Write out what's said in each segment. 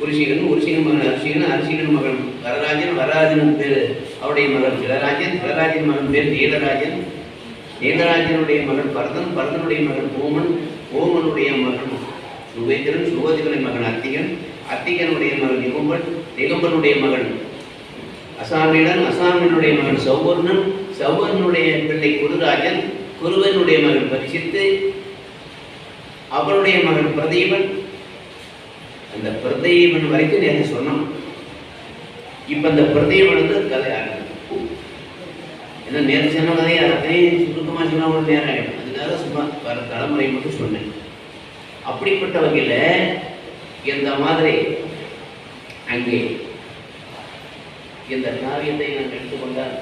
உருஷிகன் மகன் அரிசிகன் மகன் வரராஜன் பேர் அவருடைய மகன் கிளராஜன் மகன் பேர் நீலராஜனுடைய மகன் பரதனுடைய மகன் ஓமனுடைய மகன் சுவேந்திரனுடைய மகன் அத்திகனுடைய மகன் நிகம்பனுடைய மகன் அசாமினுடைய மகன் சௌவர்ணனுடைய பிள்ளை குருவனுடைய மகன் பரிசித்து, அவனுடைய மகன் பிரதீபன். அந்த பிரதீபன் வரைக்கும் நேற்று சொன்னோம். இப்ப அந்த பிரதீபன் கதை ஆகும். ஏன்னா நேற்று சொன்ன கதையை அதையும் சுருக்கமாக சொன்ன ஒரு நேரம் ஆகிடும். அதனால சும்மா வர தலைமுறை மட்டும் சொன்னேன். அப்படிப்பட்ட வகையில் இந்த மாதிரி அங்கே இந்த காரியத்தை நான் எடுத்துக்கொண்டால்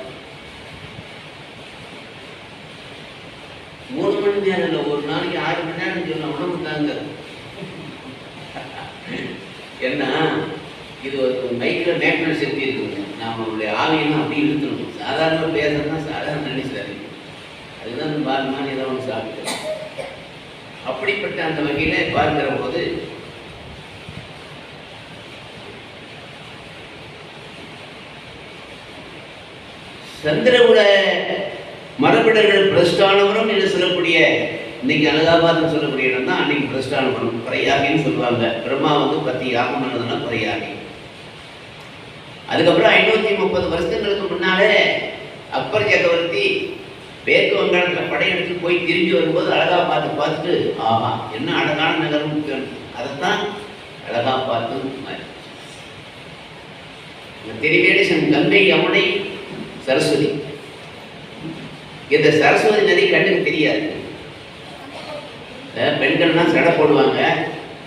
3 மணி நேரம் இல்லை, ஒரு நாளைக்கு 6 மணி நேரம் சொல்ல உணவு தாங்க. ஏன்னா இது ஒரு மைக்கில் மேக்னல் சக்தி இருக்குங்க. நாம் அவருடைய ஆவியெல்லாம் அப்படி இழுத்துணும். சாதாரண பேசுறதுனா சாதாரண நினைச்சாரு, அதுதான் பாருமான்னு ஏதோ ஒன்று சாப்பிட்டு. அப்படிப்பட்ட அந்த வகையில் பார்க்கிற போது சந்திரகுல மரபிடர்கள் பிரஸ்டானபுரம் என்று சொல்லக்கூடிய, இன்னைக்கு அலகாபாத்னு சொல்லக்கூடிய இடம் தான் அன்னைக்கு பிரஸ்டானபுரம். பிரயாகின்னு சொல்லுவாங்க. பிரம்மா பத்தி யாகம் பண்ணதுன்னா பிரயாகி. அதுக்கப்புறம் 530 வருஷங்களுக்கு முன்னாலே அக்பர் சக்கரவர்த்தி மேற்கு வங்காளத்தில் படையெடுத்து போய் திரும்பி வரும்போது அலகாபாத் பார்த்துட்டு, ஆஹா என்ன அழகான நகரம், அதைத்தான் அலகாபாத். திரிவேணி கங்கை யமுனை சரஸ்வதி. இந்த சரஸ்வதி நதி கண்ணுக்கு தெரியாது. பெண்கள்லாம் சடை போடுவாங்க,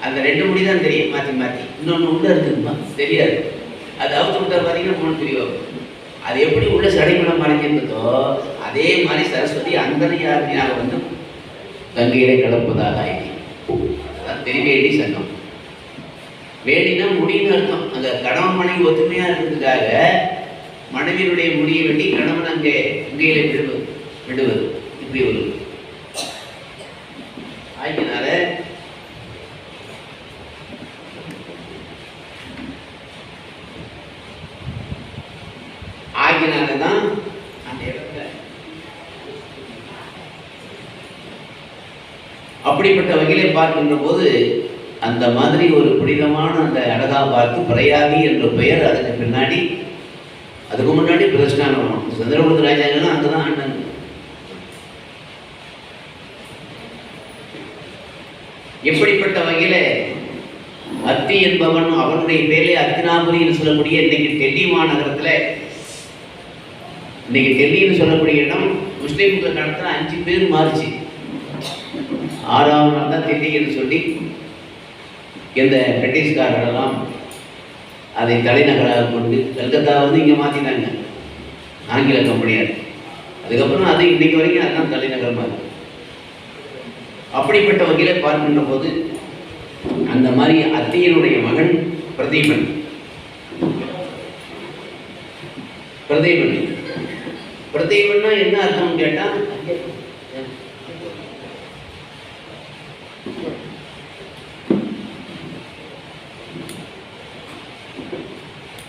அந்த 2 முடி தான் தெரியும் மாற்றி மாற்றி. இன்னொன்று உள்ள இருக்குதுமா தெரியாது. அது அவுத்து விட்டா பார்த்தீங்கன்னா 3 தெரியும். அது எப்படி உள்ள சடைக்குள்ள மறைஞ்சிருந்ததோ அதே மாதிரி சரஸ்வதி அந்தர்யாமியாக கங்கையிலே கலப்பதாக ஆயிடுச்சு. அதான் திரிவேணி சங்கம். வேணினா முடின்னு அர்த்தம். அந்த கணவன் மனைவி ஒத்துமையாக இருக்கிறதுக்காக மனைவியினுடைய முடியை வெட்டி கணவன் அங்கே கங்கையிலே விடுவது இப்படி ஒரு ஆகினால தான் அந்த இடத்துல அப்படிப்பட்ட வகையிலே பார்க்கின்ற போது அந்த மாதிரி ஒரு புனிதமான அந்த அலகாபாத் பிரயாகி என்ற பெயர். அதுக்கு பின்னாடி அதுக்கு முன்னாடி பிரஸ்டானபுரம். சந்திரகுப்த ராஜாங்கெல்லாம் அங்கதான் ஆண்டாங்க. எப்படிப்பட்ட வகையில அத்தி என்பவன் அவனுடைய பேரே அத்தினாபுரின்னு சொல்லக்கூடிய இன்னைக்கு டெல்லி மாநகரத்துல, இன்னைக்கு டெல்லின்னு சொல்லக்கூடிய இடம் முஸ்லீம்கள் நடத்தின 5 பேர் மாறிச்சு. 6ஆவது நாள் தான் டெல்லின்னு சொல்லி இந்த பிரிட்டிஷ்காரர்களெல்லாம் அதை தலைநகராக கொண்டு கல்கத்தா இங்கே மாற்றினாங்க, ஆங்கில கம்பெனியார். அதுக்கப்புறம் அது இன்னைக்கு வரைக்கும் அதுதான் தலைநகரமாக இருக்கு. அப்படிப்பட்ட வகையில பார்க்கின்ற போது அந்த மாதிரி அத்தியனுடைய மகன் பிரதீபன். பிரதீபன்னா என்ன அர்த்தம் கேட்டா,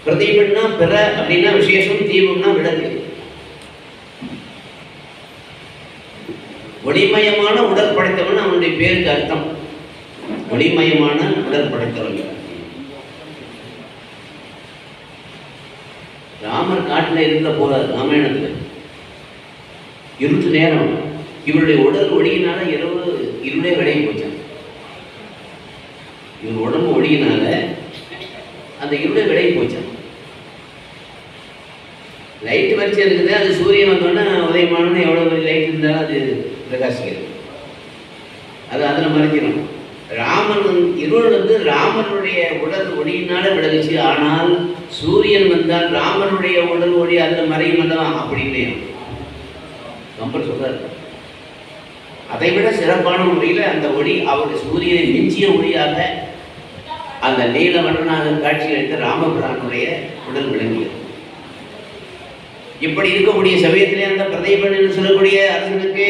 பிரதீபன்னா பிற அப்படின்னா விசேஷம், தீபம்னா விளக்கு. ஒளிமயமான உடல் படைத்தவன் அவனுடைய பேருக்கு அர்த்தம். ஒளிமயமான உடல் படைத்தவன். ராமர் காட்டில் இருந்த போறார் ராமாயணத்துல. இருட்டு நேரம், இவருடைய உடல் ஒளியினால இருளே விளைய போச்சான். இவர் உடம்பு ஒளியினால அந்த இருளை விளைய போச்சான். லைட் வரிச்சு இருக்குது, அது சூரியன் வந்தோன்னா உதயமானோன்னு எவ்வளோ லைட் இருந்தாலும் அது பிரகாசிக்கிறது, அது அதில் மறைஞ்சிடும். ராமன் இருள் ராமனுடைய உடல் ஒளியினால விலகுச்சு. ஆனால் சூரியன் வந்தால் ராமனுடைய உடல் ஒளி அதில் மறையும் அல்லவா? அப்படி இல்லையா? கம்பர் சொல்றாரு. அதை விட சிறப்பான முறையில் அந்த ஒளி அவருடைய சூரியனை மிஞ்சிய ஒளியாக அந்த நீலவண்ணனாக காட்சி அளித்த ராமபிரானுடைய உடல் விளங்கியது. இப்படி இருக்கக்கூடிய சமயத்திலே அந்த பிரதீபன் என்று சொல்லக்கூடிய அரசனுக்கு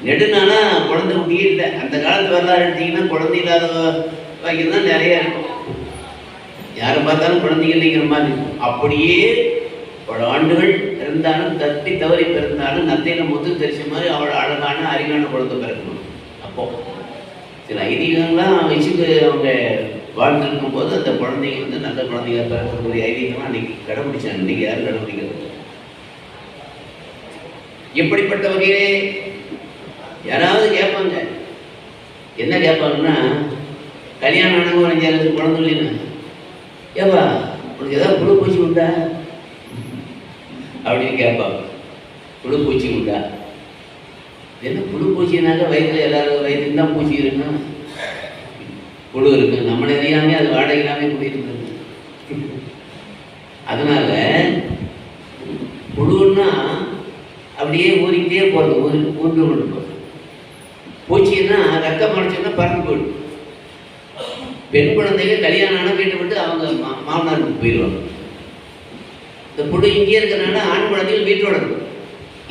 நெடுநாளா குழந்தை குட்டியே இல்லை. அந்த காலத்து வரலாறு எடுத்தீங்கன்னா குழந்தை இல்லாத தான் நிறைய இருக்கும். யாரை பார்த்தாலும் குழந்தைங்க இல்லைங்கிற மாதிரி இருக்கும். அப்படியே பல ஆண்டுகள் இருந்தாலும் தப்பி தவறி பிறந்தாலும் நத்தையில முத்து தெரிச்ச மாதிரி அவள் அழகான அறிவான குழந்தை பிறக்கணும். அப்போ சில ஐதீகங்கள்லாம் வச்சுட்டு அவங்க வாழ்ந்துருக்கும் போது அந்த குழந்தைங்க வந்து நல்ல குழந்தைங்க பிறக்கக்கூடிய ஐதீகம்லாம் அன்னைக்கு கடைபிடிச்சாங்க. இன்னைக்கு யாரும் கடைபிடிக்கிறது. எப்படிப்பட்ட வகையிலே யாராவது கேட்பாங்க, என்ன கேட்பாங்கன்னா, கல்யாணம் ஆனவங்க ஒரு 5 வருஷம் குழந்தை இல்லைன்னு, ஏப்பா உனக்கு ஏதாவது புழு பூச்சி உண்டா அப்படின்னு கேட்பாங்க. புழு பூச்சி உண்டா? என்ன புழு பூச்சினாக்க வயிற்றுல எல்லாரும் வயிற்றுக்கு தான் பூச்சி இருக்குன்னா புழு இருக்கு, நம்மளை அறியாமே அது வாடகை இல்லாமல் குடியிருக்கு. அதனால புழுன்னா அப்படியே ஊறிக்கிட்டே போகிறது, ஊன்று கொண்டு போகிறது. பூச்சின்னா ரத்தம் மறைச்சோன்னா பறந்து போயிடும். பெண் குழந்தைங்க கல்யாணம் ஆனால் வீட்டை விட்டு அவங்க மாமனாருக்கு போயிடுவாங்க. இந்த புழு இங்கே இருக்கிறனால ஆண் குழந்தைகள் வீட்டோட இருக்கும்.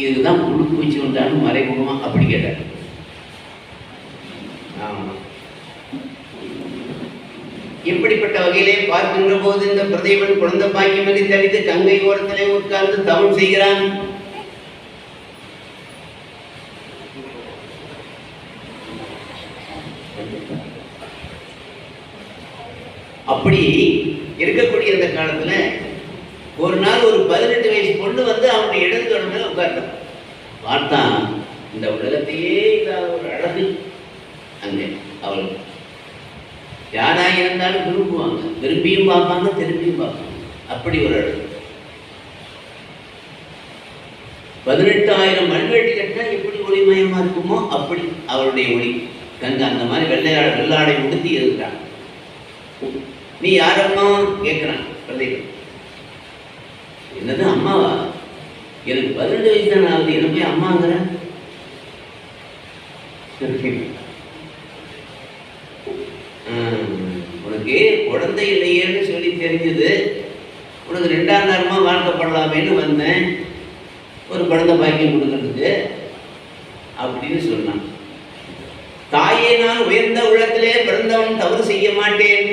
இதுதான் புழு பூச்சி உண்டான்னு மறைமுகமா அப்படி கேட்டார். ஆமாம். எப்படிப்பட்ட வகையிலே பார்க்கின்ற போது இந்த பிரதேவன் குழந்தை பாக்கியமதி தவித்து கங்கை ஓரத்திலே உட்கார்ந்து தவம் செய்கிறான். அப்படி இருக்கக்கூடிய அந்த காலத்துல ஒரு நாள் ஒரு 18 வயசு பொண்ணு வந்து அவனுடைய இடது தொடர்பில் உட்கார்ந்தான். பார்த்தான், இந்த உலகத்தையே இல்லாத ஒரு அழகு அங்கே அவள் யாராக இருந்தாலும் விரும்புவாங்க, விரும்பியும் பார்ப்பாங்க, திரும்பியும் பார்ப்பாங்க. அப்படி ஒரு அழகு. 18,000 மண்வெட்டி கட்டினா எப்படி ஒளிமயமா இருக்குமோ அப்படி அவளுடைய ஒளி. கங்க அந்த மாதிரி வெள்ளாடை உடுத்தி இருக்கிறான். நீ யாரம்மா கேட்கிறான் பிரதேவன். என்னது அம்மாவா? எனக்கு 18 வயசு தான் ஆகுது, என்ன போய் அம்மாங்கிற? உனக்கு குழந்தை இல்லையேன்னு சொல்லி தெரிஞ்சது, உனக்கு 2ஆம் நேரமா வாழ்க்கப்படலாமேன்னு வந்தேன், ஒரு குழந்தை பாக்கியம் கொடுக்கறதுக்கு அப்படின்னு சொன்னான். தாயே, நான் உயர்ந்த உள்ளத்திலே பிறந்தவன் தவறு செய்ய மாட்டேன்,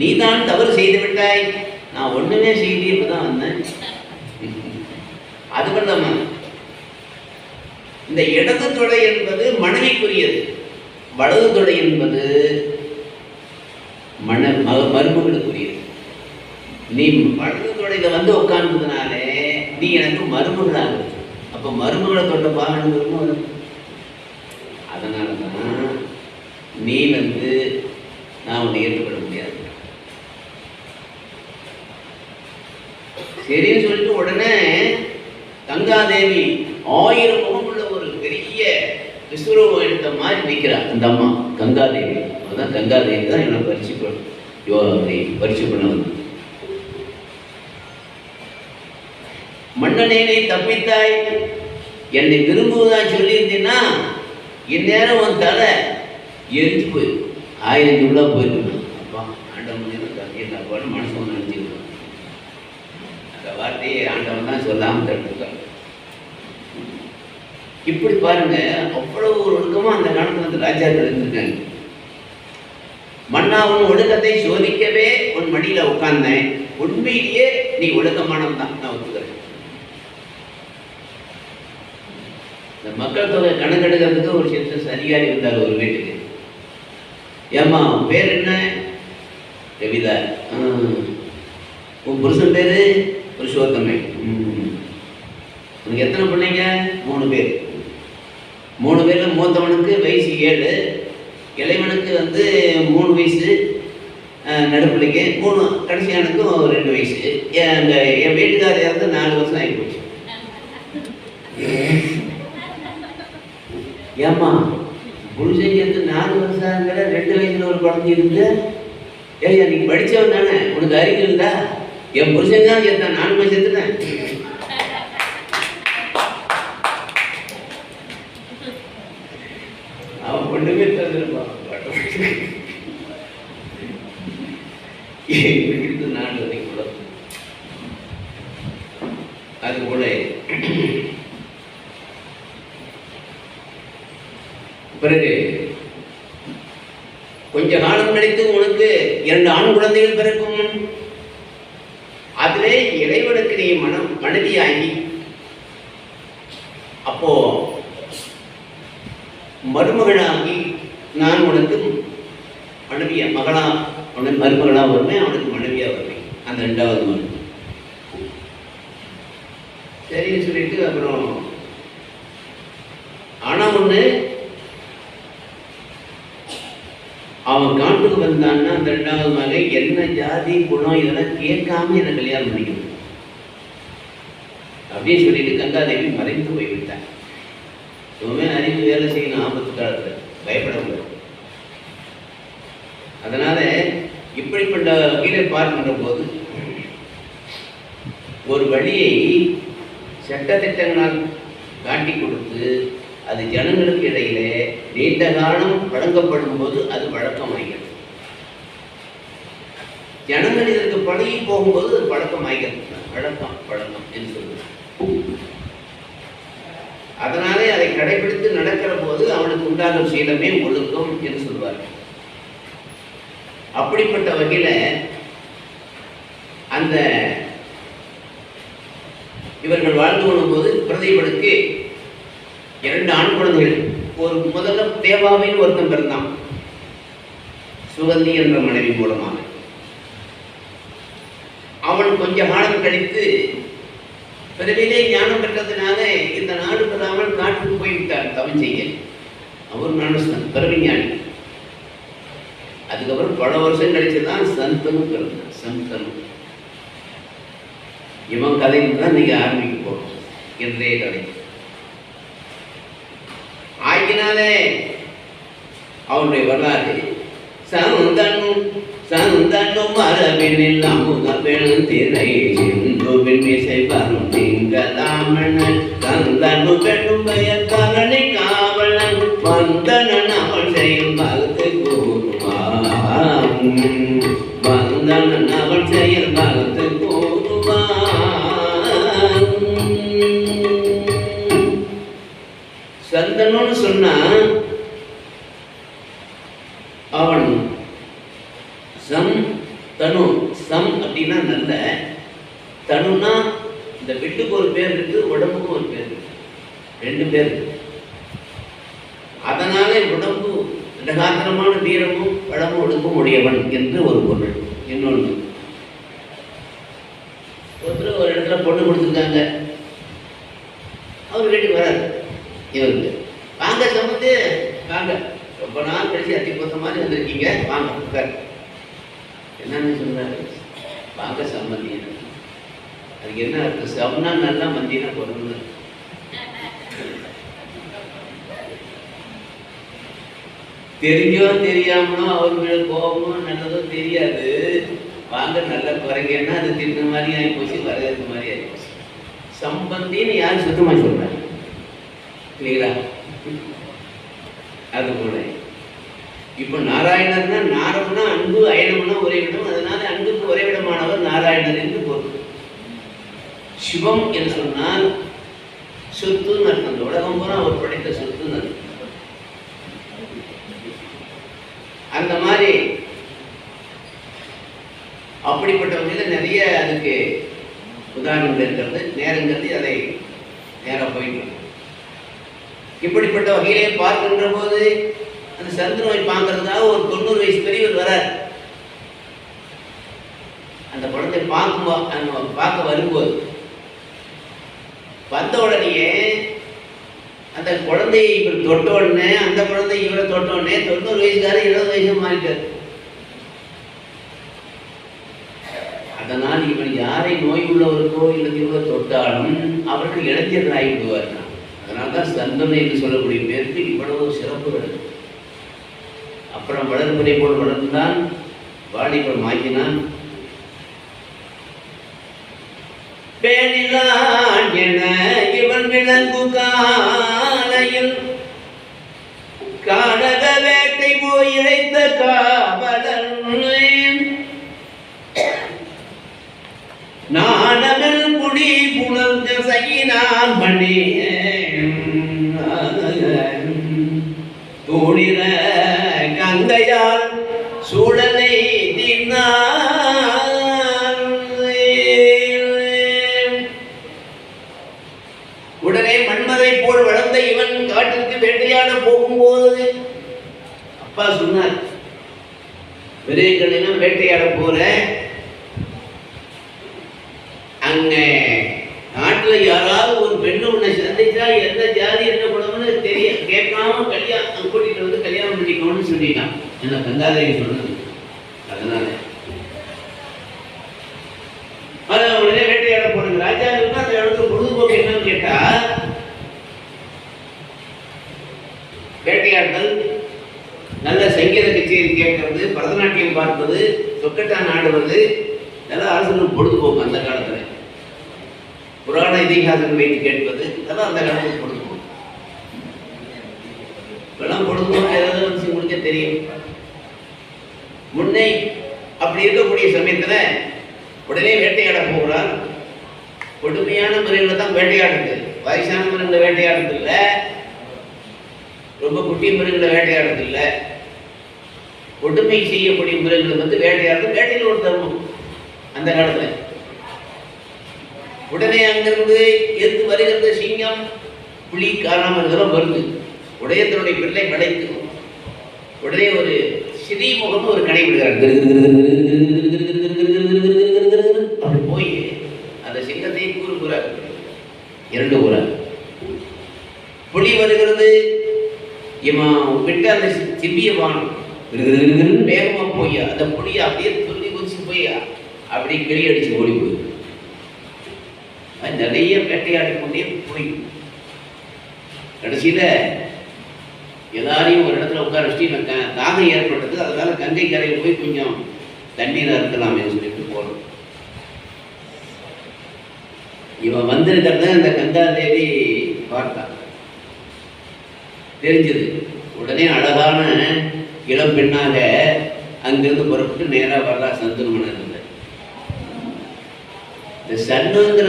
நீதான் தவறு செய்து விட்டாய், நான் ஒண்ணுமே செய்தி இப்பதான் வந்தேன். அது பண்ணாம இந்த இடது தொடை என்பது மனைவிக்குரியது, வலது தொடை என்பது மருமகளுக்குரியது. நீ வலது தொடையில வந்து உட்கார்ந்ததுனாலே நீ எனக்கு மருமகளாக இருக்கு. அப்ப மருமகளை தொட்ட பாகணும். அதனாலதான் நீ வந்து நான் உன்னை ஏற்றுக்கொள்ள முடியாது. சரின்னு சொல்லிட்டு உடனே கங்காதேவி 1000 முகம் உள்ள ஒரு பெரிய விஸ்வரூபம் எடுத்த மாதிரி நிற்கிறார் அந்த அம்மா கங்காதேவி. அதுதான் கங்காதேவி தான் என்னை பரிசு பண்ண வந்து. மன்னனேனை தப்பித்தாய், என்னை விரும்புவதான் சொல்லியிருந்தீன்னா இந்நேரம் உன் தலை எரிஞ்சு போயிருக்கும், 1000 உள்ள போயிருக்கணும். அப்பா ஆண்டவன் மனசு ஒன்று நினைச்சிருக்கோம். அந்த வார்த்தையை ஆண்டவன் தான் சொல்லாமல் தடுத்துருக்காங்க. இப்படி பாருங்க, அவ்வளவு ஒரு ஒழுக்கமா அந்த காலத்துல அந்த ராஜாக்கள் இருந்திருக்காங்க. மன்னாவும் ஒழுக்கத்தை சோதிக்கவே உன் மடியில உட்கார்ந்தேன், உண்மையிலேயே நீ ஒழுக்கமானவன் தான், நான் ஒத்துக்கிறேன். இந்த மக்கள் தொகை கணக்கெடுக்கிறதுக்கு ஒரு சித்த அதிகாரி வந்தார் ஒரு வீட்டுக்கு. ஏமா பேர் என்ன? கவிதா. உன் புருஷன் பேரு புருஷோத்தமை. உனக்கு எத்தனை பிள்ளைங்க? 3 பேர். 3 பேர்ல மூத்தவனுக்கு வயசு 7, இளைவனுக்கு வந்து 3 வயசு, நடுப்பிள்ளைக்கு 3, கடைசியானுக்கும் 2 வயசு. என் வீட்டுக்காரர் இறந்து 4 வருஷம் ஆகி போச்சு. ஏம்மா புருஷன் சேர்ந்து 4 வருஷங்கிற 2 வயசுல ஒரு குழந்தை இருந்து, ஏய்யா நீ படித்தவன் தானே, உனக்கு அறிவு இருந்தா? என் புருஷன் தான் சேர்த்தான், 4 மாதம் சேர்த்துட்டேன். அவன் ஒன்றுமே தந்துருப்பான். இருக்கு நாடு வரைக்கும் கூட அது கூட. பிறகு கொஞ்ச காலம் கழித்து உனக்கு 2 ஆண் குழந்தைகள் பிறக்கும். அதிலே இறைவனுக்கு நீ மனைவியாகி அப்போ மருமகளாகி நான் உனக்கு மனைவியா மகளா அவனுக்கு மருமகளா வருவேன், அவனுக்கு மனைவியா வருவேன். அந்த 2வது மகன் சரின்னு சொல்லிட்டு அப்புறம் ஆனா ஒண்ணு, அவன் காட்டுக்கு வந்தான்னா அந்த 2வது மகன் என்ன ஜாதி குணம் இதெல்லாம் கேட்காம என்ன கல்யாணம் பண்ணிக்கணும் அப்படின்னு சொல்லிட்டு கங்காதேவி மறைந்து போய்விட்டான். எப்பவுமே அறிவு வேலை செய்யணும் ஆபத்து காலத்தில், பயப்பட முடியாது. அதனால இப்படிப்பட்ட வகையில பார்க்கின்ற போது ஒரு வழியை சட்டத்திட்டங்களால் காட்டி கொடுத்து அது ஜனங்களுக்கு இடையிலே நீண்ட காலம் வழங்கப்படும் போது அது வழக்கமாகிறது. ஜனங்கள் இதற்கு பழகி போகும்போது அது பழக்கமாகிறது. பழக்கம் என்று சொல்லுவாங்க. அதனாலே அதை கடைபிடித்து நடக்கிற போது அவனுக்கு உண்டாகும் சீலமே ஒழுக்கம் என்று சொல்வார்கள். அப்படிப்பட்ட வகையில அந்த இவர்கள் வாழ்ந்து கொள்ளும் போது பிரதீபனுக்கு 2 ஆண் குழந்தைகள். ஒரு முதல்ல தேவாவின் ஒருத்தன் பிறந்தான், சுகந்தி என்ற மனைவி மூலமாக. அவன் கொஞ்ச காலம் கழித்து பிறவிலே ஞானம் பெற்றதுனால இந்த நாடு பெறாமல் காட்டுக்கு போய்விட்டார் தவம் செய்ய. அவர் ஞானஸ்தான் பிறவி ஞானி. அதுக்கப்புறம் பல வருஷம் கழிச்சுதான் சந்தனும் பிறந்தான். சந்தனும் இவன் கதைக்கு தான் நீங்க ஆரம்பிக்க போறோம். என்றே கதை ஆகினாலே அவனுடைய வரலாறு சந்தனும் மரபினில் அமுத பெருந்திரை சிந்துவின் இசை வரும் திங்களாமணன் சந்தனு பெண்ணும் பெயர் கரணை காவலன் வந்தனன் அவள் செயல் பகுத்து கூறுவான். வந்தனன் அவள் செயல் பகுத்து கூறுவான். சந்தனு சொன்னா அவன் சம் தனு. சம் அப்படின்னா நல்ல, தனுனா இந்த வீட்டுக்கு ஒரு பேர் இருக்கு, உடம்புக்கும் ஒரு பேர் இருக்கு, 2 பேர் இருக்கு. அதனாலே உடம்பு இடகாத்திரமான வீரமும் பழமும் ஒடுக்கும் உடையவன் என்று ஒரு பொருள். இன்னொன்று, ஒருத்தர் ஒரு இடத்துல பொண்ணு கொடுத்துருக்காங்க, அவர் வீட்டுக்கு வராது. இவருக்கு வாங்க சமத்து வாங்க, ரொம்ப நாள் கழிச்சு அத்தி பொத்த மாதிரி வந்திருக்கீங்க, வாங்க உட்கார். என்னன்னு சொன்னாரு, வாங்க சம்மந்தி. அதுக்கு என்ன அர்த்தம்? சம்னா நல்லா, மந்தினா பொருள். தெரிஞ்சோ தெரியாமலோ அவர்களோட கோபமோ நல்லதோ தெரியாது. வாங்க நல்லா குறைங்கன்னா அது தின்ன மாதிரி ஆகி போச்சு, வரவேற்ற மாதிரி ஆகி போச்சு. சம்பந்தின்னு யாரும் சுத்தமாக சொல்றாங்க இல்லைங்களா? அது போல இப்போ நாராயணர்னா நாரம்னா அன்பு, அயனம்னா ஒரே விடம். அதனால அன்புக்கு ஒரே விடமானவர் நாராயணர் என்று பொருள். சிவம் என்று சொன்னால் சொத்துன்னு அர்த்தம். அந்த உலகம் பூரா அவர் படைத்த சொத்துன்னு அர்த்தம். அந்த மாதிரி அப்படிப்பட்ட வகையில் நிறைய அதுக்கு உதாரணங்கள் இருக்கிறது. நேரங்கிறது அதை நேராக போயிட்டு இப்படிப்பட்ட வகையிலே பார்க்கின்ற போது அந்த சந்திரனை பார்க்கறதுக்காக ஒரு 90 வயசு பெரியவர் வரார். அந்த குழந்தை பார்க்க வரும்போது வந்த உடனேயே அந்த குழந்தையை இவர் தொட்ட உடனே, அந்த குழந்தை இவரை தொட்ட உடனே 90 வயசுக்கார 20 வயசு மாறிட்டார். அதனால் இவன் யாரை நோய் உள்ளவருக்கோ இல்லை இவர் தொட்டாலும் அவருக்கு இளைஞர்கள் ஆகிவிடுவார். அதனால்தான் சந்தனம் என்று சொல்லக்கூடிய பேருக்கு இவ்வளவு சிறப்புகள். அப்புறம் வளர்முறை போல் வளர்ந்தான், வாலிபம் ஆக்கினான். பேணினான் என இவன் விளங்கு காலையில் காணக வேட்டை போய் இழைத்த காவலன் நாணமில் குடி புணர்ந்த சகினான் மணி தூணின கங்கையால் உடனே மன்மதை போல் வளர்ந்த இவன் காட்டிற்கு வேட்டையாட போகும்போது அப்பா சொன்னார், விரைகளிலும் வேட்டையாட போற, அங்க நாட்டுல யாராவது ஒரு பெண்ணு உன்னை சந்திச்சா எந்த ஜாதி என்ன குணம்னு தெரிய கேட்காம கல்யாணம் கூட்டிட்டு வந்து கல்யாணம் பண்ணிக்கணும்னு சொல்லிட்டான். என்ன கங்காதேவி சொன்னது. அதனால உடனே வேட்டையாட போறாங்க. ராஜாவுக்கு அந்த இடத்துல பொழுதுபோக்கு என்னன்னு கேட்டா, வேட்டையாடுதல், நல்ல சங்கீத கச்சேரி கேட்கறது, பரதநாட்டியம் பார்ப்பது, சொக்கட்டான் ஆடுவது, இதெல்லாம் அரசனுக்கு பொழுதுபோக்கு. அந்த காலத்துல புராண இதிகாசம் வைத்து கேட்பது, அதெல்லாம் அந்த காலத்துக்கு பொழுதுபோக்கு. இப்பெல்லாம் பொழுதுபோக்கு ஏதாவது விஷயம் முடிஞ்ச தெரியும். முன்னே அப்படி இருக்கக்கூடிய சமயத்துல உடனே வேட்டையாட போகிறார். கொடுமையான மிருகங்களை தான் வேட்டையாடுது. வயசான மிருகங்களை வேட்டையாடுறது இல்லை, ரொம்ப குட்டி மிருகங்களை வேட்டையாடுறது இல்லை. கொடுமை செய்யக்கூடிய மிருகங்களை வந்து வேட்டையாடுறது வேட்டையில் ஒரு தர்மம் அந்த காலத்துல. உடனே அங்கிருந்து எதிர்த்து வருகிறது சிங்கம், புலி, காரணம் இதெல்லாம் வருது. உடையத்தினுடைய பிள்ளை படைத்து உடனே ஒரு ஸ்ரீமுகம் ஒரு கடை விடுகிறார். அப்படி போய் அந்த சிங்கத்தை கூறுகிறார். 2 ஊரா புலி வருகிறது, இவன் விட்டு அந்த சிப்பிய வானம் வேகமா போய் அந்த புலியை அப்படியே துள்ளி குதிச்சு போய் அப்படி கிளி அடிச்சு ஓடி போய் நிறைய வேட்டையாடி கொண்டே போய் கடைசியில எல்லாரையும் ஒரு இடத்துல உட்கார வச்சுட்டு தாகம் ஏற்பட்டது. அதனால கங்கை கரையில் போய் கொஞ்சம் தண்ணீர் அறுக்கலாமே சொல்லிட்டு போறோம். இவன் வந்திருக்கிறத அந்த கங்காதேவி பார்த்தான், தெரிஞ்சது. உடனே அழகான இளம் பெண்ணாக அங்கிருந்து புறப்பட்டு நேராக வரலா சந்துருமணன் இருந்த இந்த சன்னுங்கிற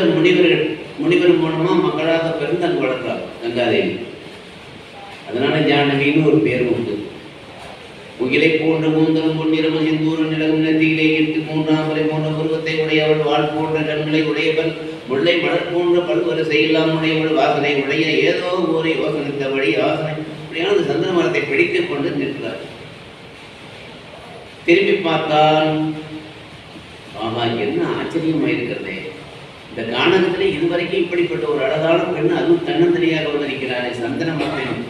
முனிவர் மூலமா மக்களாக பிறந்து அங்கு வளர்க்கிறார் கங்காதேவி. அதனால ஜானகின்னு ஒரு பேர் உண்டு. உயிலை போன்ற மூந்தரும் பொன்னிறம சிந்தூர நிலவும் நெத்தியிலே 8 3 முறை போன்ற உருவத்தை உடையவள், வாழ் போன்ற கண்களை உடையவள், முல்லை மலர் போன்ற பல்வரிசை எல்லாம் உடையவள், வாசனை உடைய ஏதோ ஒரு யோசனைத்தபடி ஆசனை அப்படியான சந்திர மரத்தை பிடித்துக் கொண்டு நிற்கிறார். திரும்பி பார்த்தால் ஆமா, என்ன ஆச்சரியமா இருக்கிறதே, இந்த காணகத்தில் இதுவரைக்கும் இப்படிப்பட்ட ஒரு அழகான பெண், அதுவும் தன்னந்தனியாக வந்திருக்கிறாரே சந்தன மரத்தையும்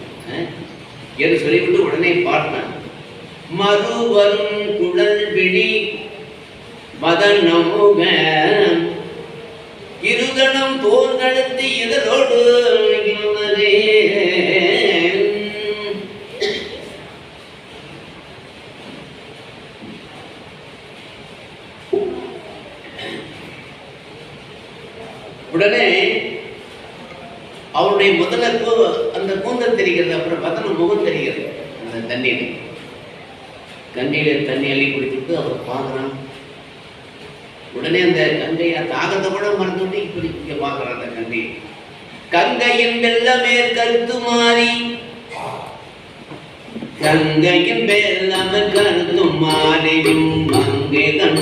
என்று சொல்லிவிட்டு உடனே பார்த்தான். மறுவரும் குழல் பிடி மதனமுக இருதனம் தோர்கழுத்து இதழோடு உடனே அவருடைய முதல்ல அந்த கூந்தல் தெரிகிறது. அப்புறம் பார்த்தா முகம் தெரிகிறது. அந்த தண்ணீர் கண்ணியில தண்ணி அள்ளி குடிச்சுட்டு அவர் பார்க்குறான். உடனே அந்த கங்கையா தாகத்தை கூட மறந்துட்டு இப்படி இங்க பார்க்குறான். அந்த கங்கை கங்கையின் வெள்ளமே கருத்து மாறி, கங்கையின் வெள்ளமே கருத்து மாறியும் அங்கே தான்